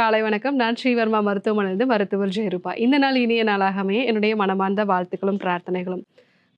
காலை வணக்கம். நான் ஸ்ரீவர்மா மருத்துவமனையிலிருந்து மருத்துவர் ஜெயரூபா. இந்த நாள் இனிய நாளாகவே என்னுடைய மனமார்ந்த வாழ்த்துக்களும், பிரார்த்தனைகளும்.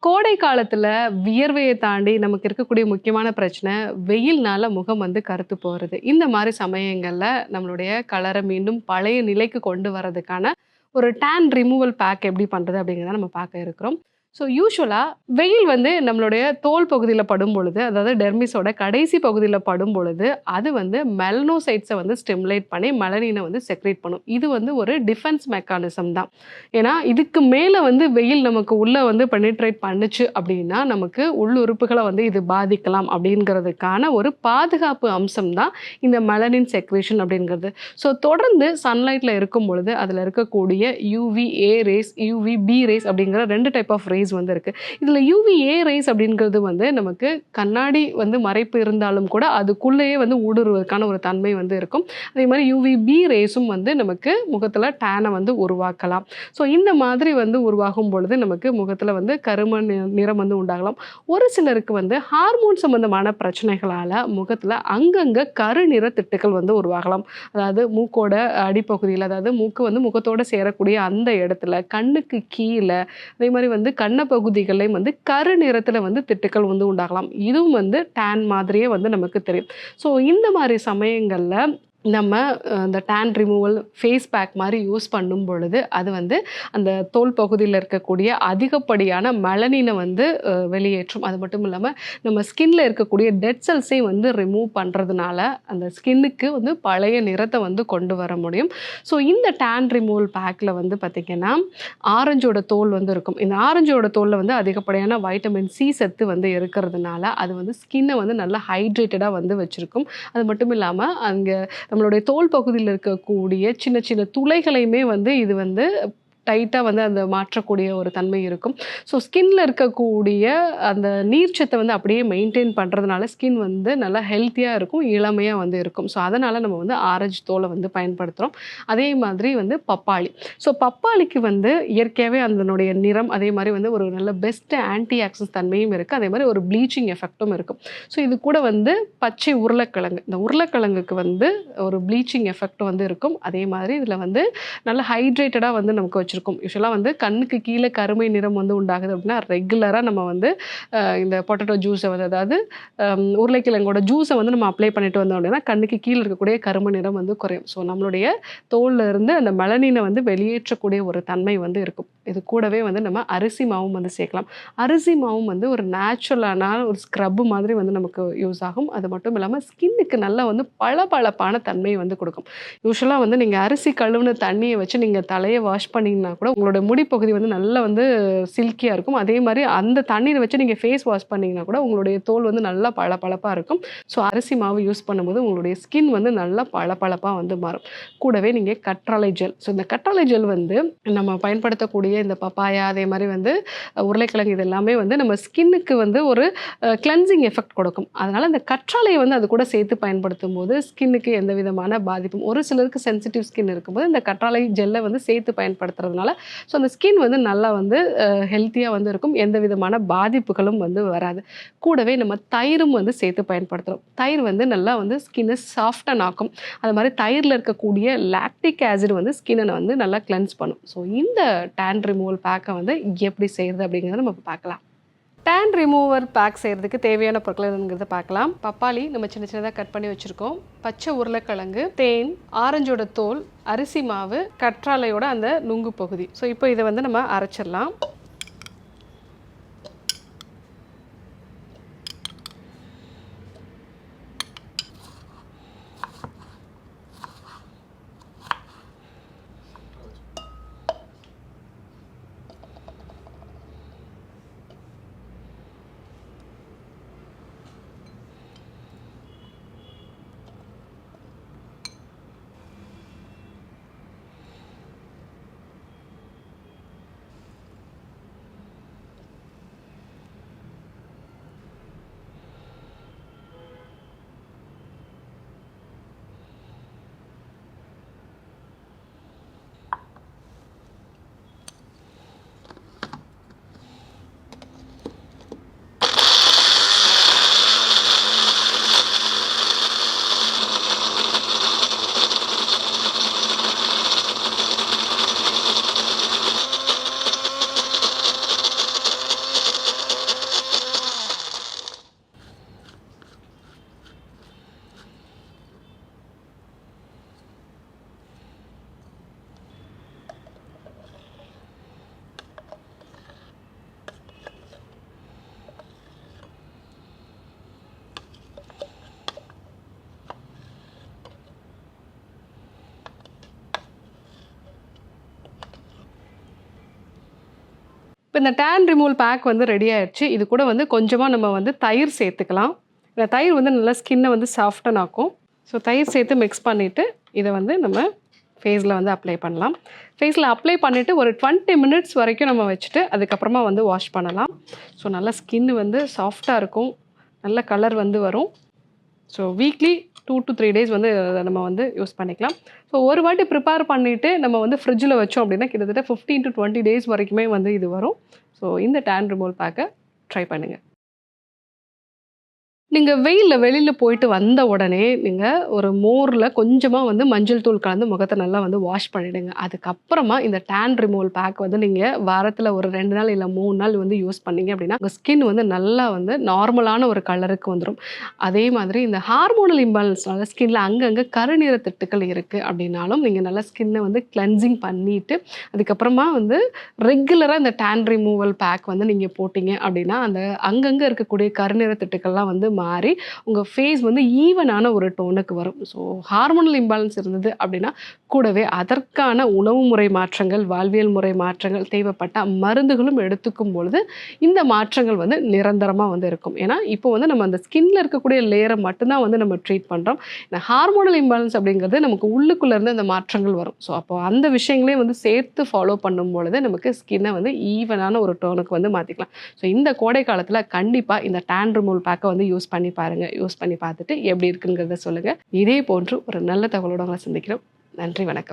கோடை காலத்துல வியர்வையை தாண்டி நமக்கு இருக்கக்கூடிய முக்கியமான பிரச்சனை, வெயில்னால முகம் வந்து கருத்து போறது. இந்த மாரி சமயங்கள்ல நம்மளுடைய கலர மீண்டும் பழைய நிலைக்கு கொண்டு வரதுக்கான ஒரு டான் ரிமூவல் பேக் எப்படி பண்றது அப்படிங்கிறத நம்ம பார்க்க இருக்கிறோம். ஸோ யூசுவலா வெயில் வந்து நம்மளுடைய தோல் பகுதியில படும்பொழுது, அதாவது டெர்மிஸோட கடைசி பகுதியில படும்பொழுது, அது வந்து மெலனோசைட்ஸ வந்து ஸ்டிமுலேட் பண்ணி மெலனின வந்து செக்ரேட் பண்ணும். இது வந்து ஒரு டிஃபென்ஸ் மெக்கானிசம் தான். ஏன்னா, இதுக்கு மேல வந்து வெயில் நமக்கு உள்ள வந்து பெனிட்ரேட் பண்ணுச்சு அப்படின்னா, நமக்கு உள்ளுறுப்புகள வந்து இது பாதிக்கலாம் அப்படிங்கிறதுக்கான ஒரு பாதுகாப்பு அம்சம் தான் இந்த மெலனின் செக்ரேஷன் அப்படிங்கிறது. ஸோ தொடர்ந்து சன்லைட்ல இருக்கும் பொழுது, அதில இருக்கக்கூடிய யுவிஏ ரேஸ், யுவிபி ரேஸ் அப்படிங்கிற 2 டைப் ஆஃப் ரேஸ் வந்து இருக்கு. இதில யுவிஏ ரேஸ் அப்படிங்கிறது வந்து நமக்கு கண்ணாடி வந்து மறைப்பு இருந்தாலும் கூட அதுக்குள்ளேயே வந்து ஊடுருவதற்கான ஒரு தன்மை வந்து இருக்கும். அதே மாரி யுவிபி ரேஸும் வந்து நமக்கு முகத்தில டேன வந்து உருவாக்கலாம். ஸோ இந்த மாதிரி வந்து உருவாகும் பொழுது நமக்கு முகத்தில வந்து கரும நிறம் வந்து உண்டாகலாம். ஒரு சிலருக்கு வந்து ஹார்மோன் சம்பந்தமான பிரச்சனைகளால முகத்தில அங்கங்க கருநிற திட்டுக்கள் வந்து உருவாகலாம். அதாவது மூக்கோட அடிப்பகுதியில, அதாவது மூக்கு வந்து முகத்தோட சேரக்கூடிய அந்த இடத்துல, கண்ணுக்கு கீழ, அதே மாரி வந்து கண்ண பகுதிகள்லயும் வந்து கருநிறத்தில வந்து திட்டுக்கள் வந்து உண்டாகலாம். இதுவும் வந்து டேன் மாதிரியே வந்து நமக்கு தெரியும். ஸோ இந்த மாரி சமயங்கள்ல நம்ம இந்த டேன் ரிமூவல் ஃபேஸ் பேக் மாரி யூஸ் பண்ணும் பொழுது, அது வந்து அந்த தோல் பகுதியில இருக்கக்கூடிய அதிகப்படியான மெலனின வந்து வெளியேற்றும். அது மட்டும் இல்லாம நம்ம ஸ்கின்ல இருக்கக்கூடிய டெட் செல்ஸையும் வந்து ரிமூவ் பண்றதுனால, அந்த ஸ்கின்னுக்கு வந்து பழைய நிறத்த வந்து கொண்டு வர முடியும். ஸோ இந்த டேன் ரிமூவல் பேக்ல வந்து பார்த்தீங்கன்னா, ஆரஞ்சோட தோல் வந்து இருக்கும். இந்த ஆரஞ்சோட தோல்ல வந்து அதிகப்படியான வைட்டமின் சி சத்து வந்து இருக்கிறதுனால, அது வந்து ஸ்கின்ன வந்து நல்லா ஹைட்ரேட்டடா வந்து வச்சிருக்கும். அது மட்டும் இல்லாம அங்க நம்மளுடைய தோல் பகுதியில இருக்கக்கூடிய சின்ன சின்ன துளைகளையுமே வந்து இது வந்து டைட்டா வந்து அந்த மாற்றக்கூடிய ஒரு தன்மை இருக்கும். ஸோ ஸ்கின்ல இருக்கக்கூடிய அந்த நீர்ச்சத்த வந்து அப்படியே மெயின்டெயின் பண்றதுனால ஸ்கின் வந்து நல்லா ஹெல்த்தியா இருக்கும், இளமையா வந்து இருக்கும். ஸோ அதனால நம்ம வந்து ஆரஞ்சு தோல வந்து பயன்படுத்துறோம். அதே மாதிரி வந்து பப்பாளி. ஸோ பப்பாளிக்கு வந்து இயற்கையாவே அதனுடைய நிறம், அதே மாரி வந்து ஒரு நல்ல பெஸ்ட் ஆன்டி ஆக்சிடென்ட் தன்மையும் இருக்கு. அதே மாரி ஒரு ப்ளீச்சிங் எஃபெக்ட்டும் இருக்கும். ஸோ இது கூட வந்து பச்சை உருளைக்கிழங்கு. இந்த உருளைக்கிழங்குக்கு வந்து ஒரு ப்ளீச்சிங் எஃபெக்ட் வந்து இருக்கும். அதே மாதிரி இதில வந்து நல்ல ஹைட்ரேட்டடா வந்து நமக்கு வச்சிருக்கும். யூசுவலா வந்து கண்ணுக்கு கீழ கருமை நிறம் வந்து உண்டாகுது அப்படின்னா, ரெகுலரா நம்ம வந்து இந்த பொட்டேட்டோ ஜூஸ வந்து, அதாவது உருளைக்கிழங்கோட ஜூஸ வந்து நம்ம அப்ளை பண்ணிட்டு வந்தோம் அப்படின்னா, கண்ணுக்கு கீழ இருக்கக்கூடிய கருமை நிறம் வந்து குறையும். ஸோ நம்மளுடைய தோல்ல இருந்து அந்த மெலனின வந்து வெளியேற்றக்கூடிய ஒரு தன்மை வந்து இருக்கும். இது கூடவே வந்து நம்ம அரிசி மாவும் வந்து சேர்க்கலாம். அரிசி மாவும் வந்து ஒரு நேச்சுரலான ஒரு ஸ்க்ரப் மாதிரி வந்து நமக்கு யூஸ் ஆகும். அது மட்டும் இல்லாம ஸ்கின்னுக்கு நல்லா வந்து பளபளப்பான தன்மையை வந்து கொடுக்கும். யூசுவலா வந்து நீங்க அரிசி கழுவுன தண்ணிய வச்சு நீங்க தலைய வாஷ் பண்ணீங்கன்னா கூட உங்களோட முடி பகுதி வந்து நல்லா வந்து சில்கியா இருக்கும். அதே மாரி அந்த தண்ணீர வச்சு நீங்க ஃபேஸ் வாஷ் பண்ணீங்கன்னா கூட உங்களுடைய தோல் வந்து நல்லா பளபளப்பா இருக்கும். ஸோ அரிசி மாவு யூஸ் பண்ணும்போது உங்களுடைய ஸ்கின் வந்து நல்லா பளபளப்பா வந்து மாறும். கூடவே நீங்க கற்றாழை ஜெல். ஸோ இந்த கற்றாழை ஜெல் வந்து நம்ம பயன்படுத்தக்கூடிய இந்த பப்பாயா, அதே மாரி வந்து உருளைக்கிழங்கு, இது எல்லாமே வந்து நம்ம ஸ்கின்னுக்கு வந்து ஒரு கிளென்சிங் எஃபெக்ட் கொடுக்கும். அதனால இந்த கற்றாழைய வந்து அது கூட சேர்த்து பயன்படுத்தும்போது ஸ்கின்னுக்கு எந்த விதமான பாதிப்பும், ஒரு சிலருக்கு சென்சிட்டிவ் ஸ்கின் இருக்கும்போது இந்த கற்றாழை ஜெல்ல வந்து சேர்த்து பயன்படுத்துறதுனால, ஸோ அந்த ஸ்கின் வந்து நல்லா வந்து ஹெல்த்தியா வந்து இருக்கும். எந்த விதமான பாதிப்புகளும் வந்து வராது. கூடவே நம்ம தயிரும் வந்து சேர்த்து பயன்படுத்துறோம். தயிர் வந்து நல்லா வந்து ஸ்கின்ன சாஃப்டன் ஆக்கும். அது மாரி தயிர்ல இருக்கக்கூடிய லாக்டிக் ஆசிட் வந்து ஸ்கின்ன வந்து நல்லா கிளென்ஸ் பண்ணும். ஸோ இந்த டான் ரிமூவல் பேக்க வந்து எப்படி செய்றது அப்படிங்கிறத நம்ம பார்க்கலாம். டான் ரிமூவர் பேக் செய்கிறதுக்கு தேவையான பொருட்கள் என்னங்கிறத பார்க்கலாம். பப்பாளி நம்ம சின்ன சின்னதாக கட் பண்ணி வச்சுருக்கோம். பச்சை உருளைக்கிழங்கு, தேன், ஆரஞ்சோட தோல், அரிசி மாவு, கற்றாழையோட அந்த நுங்கு பகுதி. ஸோ இப்போ இதை வந்து நம்ம அரைச்சிடலாம். இப்போ இந்த டேன் ரிமூவல் பேக் வந்து ரெடி ஆயிடுச்சு. இது கூட வந்து கொஞ்சமாக நம்ம வந்து தயிர் சேர்த்துக்கலாம். இந்த தயிர் வந்து நல்லா ஸ்கின்னை வந்து சாஃப்டன் ஆக்கும். ஸோ தயிர் சேர்த்து மிக்ஸ் பண்ணிவிட்டு இதை வந்து நம்ம ஃபேஸில் வந்து அப்ளை பண்ணலாம். ஃபேஸில் அப்ளை பண்ணிவிட்டு ஒரு 20 மினிட்ஸ் வரைக்கும் நம்ம வச்சுட்டு அதுக்கப்புறமா வந்து வாஷ் பண்ணலாம். ஸோ நல்லா ஸ்கின்னு வந்து சாஃப்டாக இருக்கும், நல்ல கலர் வந்து வரும். ஸோ வீக்லி 2 to 3 டேஸ் வந்து நம்ம வந்து யூஸ் பண்ணிக்கலாம். ஸோ ஒரு வாட்டி ப்ரிப்பேர் பண்ணிவிட்டு நம்ம வந்து ஃப்ரிட்ஜில் வச்சோம் அப்படின்னா கிட்டத்தட்ட 15 to 20 டேஸ் வரைக்குமே வந்து இது வரும். ஸோ இந்த டேன் ரிமூவல் பேக்கை ட்ரை பண்ணுங்கள். நீங்கள் வெளியில் போயிட்டு வந்த உடனே நீங்கள் ஒரு மோரில் கொஞ்சமாக வந்து மஞ்சள் தூள் கலந்து முகத்தை நல்லா வந்து வாஷ் பண்ணிவிடுங்க. அதுக்கப்புறமா இந்த டேன் ரிமூவல் பேக் வந்து நீங்கள் வாரத்தில் ஒரு 2 நாள் இல்லை 3 நாள் வந்து யூஸ் பண்ணீங்க அப்படின்னா உங்கள் ஸ்கின் வந்து நல்லா வந்து நார்மலான ஒரு கலருக்கு வந்துடும். அதே மாதிரி இந்த ஹார்மோனல் இம்பேலன்ஸ்னால ஸ்கின்ல அங்கங்கே கருநிற திட்டுக்கள் இருக்குது அப்படின்னாலும் நீங்கள் நல்லா ஸ்கின்னை வந்து கிளென்சிங் பண்ணிவிட்டு அதுக்கப்புறமா வந்து ரெகுலராக இந்த டேன் ரிமூவல் பேக் வந்து நீங்கள் போட்டிங்க அப்படின்னா அந்த அங்கங்கே இருக்கக்கூடிய கருநிற திட்டுக்கள்லாம் வந்து மாறி உங்கள் ஃபேஸ் வந்து ஈவனான ஒரு டோனுக்கு வரும். ஸோ ஹார்மோனல் இம்பேலன்ஸ் இருந்தது அப்படின்னா கூடவே அதற்கான உணவு முறை மாற்றங்கள், வாழ்வியல் முறை மாற்றங்கள், தேவைப்பட்ட மருந்துகளும் எடுத்துக்கும் பொழுது இந்த மாற்றங்கள் வந்து நிரந்தரமாக வந்து இருக்கும். ஏன்னா இப்போ வந்து நம்ம அந்த ஸ்கின்ல இருக்கக்கூடிய லேயரை மட்டும்தான் வந்து நம்ம ட்ரீட் பண்ணுறோம். இந்த ஹார்மோனல் இம்பேலன்ஸ் அப்படிங்கிறது நமக்கு உள்ளுக்குள்ளே இருந்து அந்த மாற்றங்கள் வரும். ஸோ அப்போ அந்த விஷயங்களையும் வந்து சேர்த்து ஃபாலோ பண்ணும் பொழுது நமக்கு ஸ்கின்னை வந்து ஈவனான ஒரு டோனுக்கு வந்து மாற்றிக்கலாம். ஸோ இந்த கோடை காலத்தில் கண்டிப்பாக இந்த டேன் ரிமூவல் பேக்கை வந்து யூஸ் பண்ணி பாருங்கள். யூஸ் பண்ணி பார்த்துட்டு எப்படி இருக்குங்கிறத சொல்லுங்கள். இதே போன்று ஒரு நல்ல தகவலோடு உங்களை சந்திக்கிறோம். நன்றி, வணக்கம்.